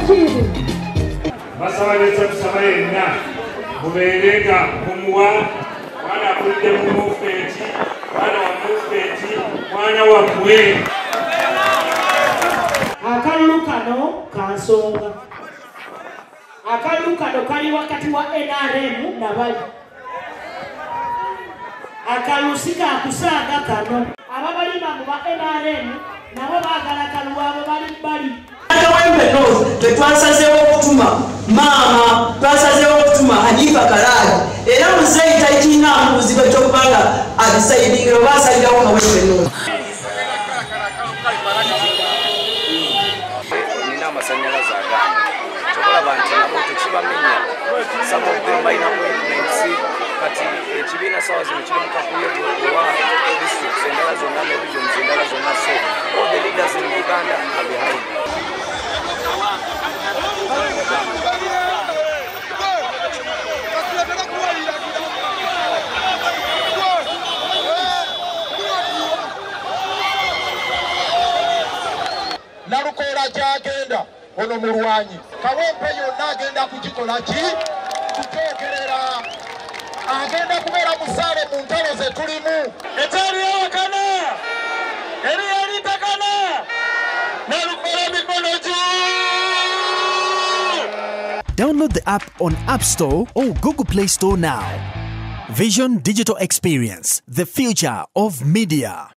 kiri. Basaba leta tusaba yenna mubeerega mumuwa mwana akulidde mu movement mwana wa movement mwana wammwe. Akalulu kano kansonga. Akalulu kano kali wakati wa NRM nabali. Akalulu sikakusaaga kano. Ababalima mu ba NRM nabo baagala kalulu abo bali. Tetwasazeewo okutuma maama twasazeewo okutuma Hanifa Kalaali era muzeeyi takiina mbuzibe kyokubanga abisayidingiro baasayirawo nga wembe nina amasanyalaze agandi kyokulaba nti nabo tekibamenya some of them balina appointments kati ekibiina sawa zino kiri mukakuye wa districts endala zonna ne regions endala zonna so all the leaders in Uganda are behind. Nalukola kyagenda ono mulwanyi Kawempe yonna agenda kugikola ki kuteekerera agenda kubeera musaale mu ntalo ze tulimu ekyaliyawakana eri yalitakana nalukola mikono ki. Download the app on App Store or Google Play Store now. Vision Digital Experience, the future of media.